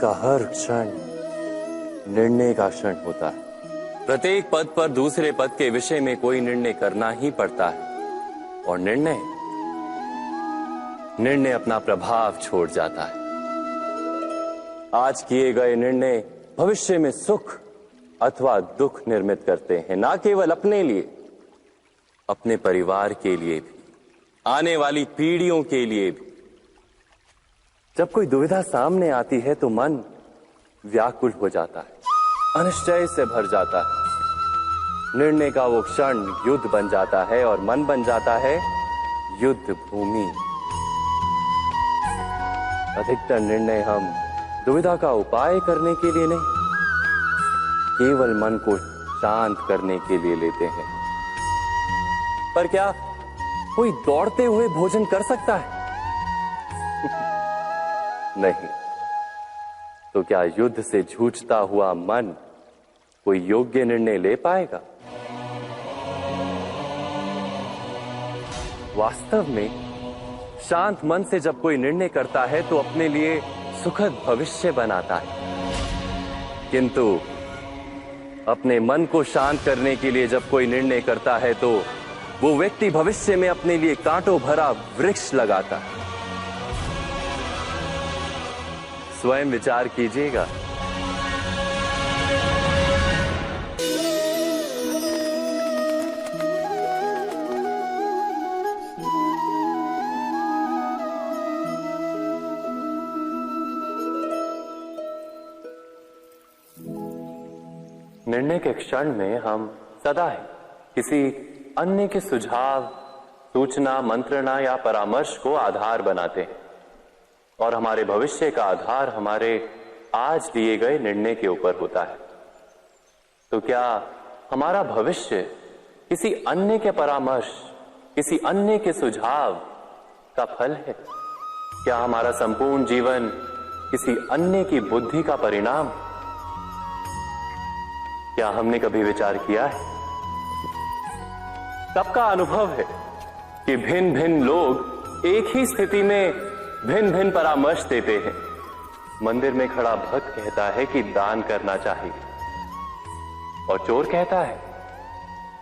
का हर क्षण निर्णय का क्षण होता है। प्रत्येक पद पर दूसरे पद के विषय में कोई निर्णय करना ही पड़ता है और निर्णय अपना प्रभाव छोड़ जाता है। आज किए गए निर्णय भविष्य में सुख अथवा दुख निर्मित करते हैं, ना केवल अपने लिए, अपने परिवार के लिए भी, आने वाली पीढ़ियों के लिए भी। जब कोई दुविधा सामने आती है तो मन व्याकुल हो जाता है, अनिश्चय से भर जाता है। निर्णय का वो क्षण युद्ध बन जाता है और मन बन जाता है युद्ध भूमि। अधिकतर निर्णय हम दुविधा का उपाय करने के लिए नहीं, केवल मन को शांत करने के लिए लेते हैं। पर क्या कोई दौड़ते हुए भोजन कर सकता है? नहीं। तो क्या युद्ध से जूझता हुआ मन कोई योग्य निर्णय ले पाएगा? वास्तव में शांत मन से जब कोई निर्णय करता है तो अपने लिए सुखद भविष्य बनाता है, किंतु अपने मन को शांत करने के लिए जब कोई निर्णय करता है तो वो व्यक्ति भविष्य में अपने लिए कांटों भरा वृक्ष लगाता है। स्वयं विचार कीजिएगा। निर्णय के क्षण में हम सदा ही किसी अन्य के सुझाव, सूचना, मंत्रणा या परामर्श को आधार बनाते हैं और हमारे भविष्य का आधार हमारे आज लिए गए निर्णय के ऊपर होता है। तो क्या हमारा भविष्य किसी अन्य के परामर्श, किसी अन्य के सुझाव का फल है? क्या हमारा संपूर्ण जीवन किसी अन्य की बुद्धि का परिणाम? क्या हमने कभी विचार किया है? सबका अनुभव है कि भिन्न भिन्न लोग एक ही स्थिति में भिन्न भिन्न परामर्श देते हैं। मंदिर में खड़ा भक्त कहता है कि दान करना चाहिए और चोर कहता है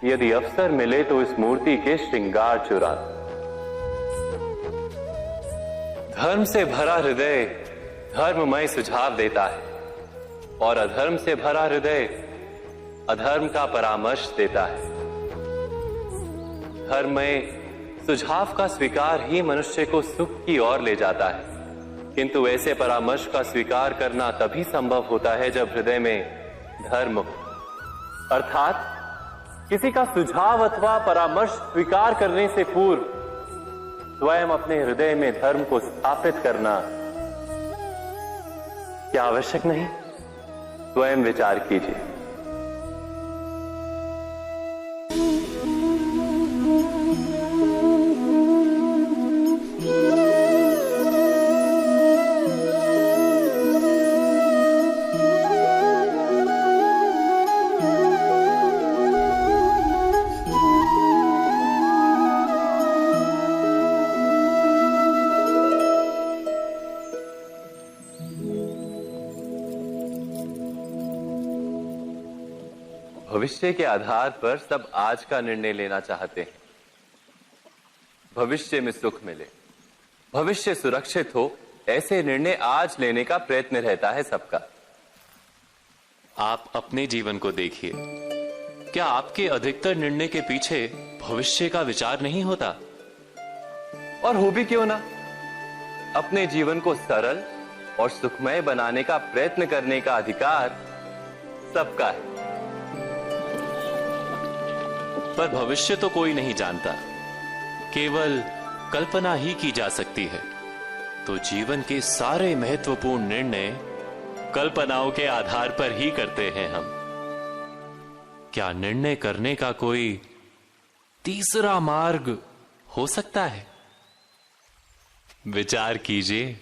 यदि अवसर मिले तो इस मूर्ति के श्रृंगार चुरा। धर्म से भरा हृदय धर्ममय सुझाव देता है और अधर्म से भरा हृदय अधर्म का परामर्श देता है। धर्म में सुझाव का स्वीकार ही मनुष्य को सुख की ओर ले जाता है, किंतु ऐसे परामर्श का स्वीकार करना तभी संभव होता है जब हृदय में धर्म हो। अर्थात किसी का सुझाव अथवा परामर्श स्वीकार करने से पूर्व स्वयं अपने हृदय में धर्म को स्थापित करना क्या आवश्यक नहीं? स्वयं विचार कीजिए। भविष्य के आधार पर सब आज का निर्णय लेना चाहते हैं। भविष्य में सुख मिले, भविष्य सुरक्षित हो, ऐसे निर्णय आज लेने का प्रयत्न रहता है सबका। आप अपने जीवन को देखिए, क्या आपके अधिकतर निर्णय के पीछे भविष्य का विचार नहीं होता? और हो भी क्यों ना। अपने जीवन को सरल और सुखमय बनाने का प्रयत्न करने का अधिकार सबका है। पर भविष्य तो कोई नहीं जानता, केवल कल्पना ही की जा सकती है। तो जीवन के सारे महत्वपूर्ण निर्णय कल्पनाओं के आधार पर ही करते हैं हम। क्या निर्णय करने का कोई तीसरा मार्ग हो सकता है? विचार कीजिए।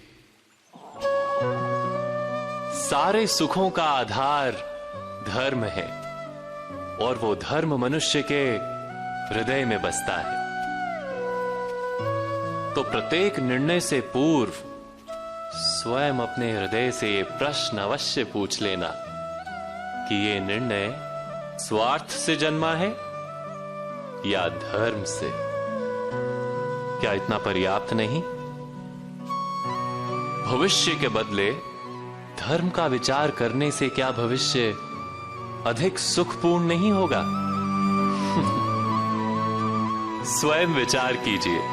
सारे सुखों का आधार धर्म है और वो धर्म मनुष्य के हृदय में बसता है। तो प्रत्येक निर्णय से पूर्व स्वयं अपने हृदय से ये प्रश्न अवश्य पूछ लेना कि ये निर्णय स्वार्थ से जन्मा है या धर्म से। क्या इतना पर्याप्त नहीं? भविष्य के बदले धर्म का विचार करने से क्या भविष्य अधिक सुखपूर्ण नहीं होगा? स्वयं विचार कीजिए।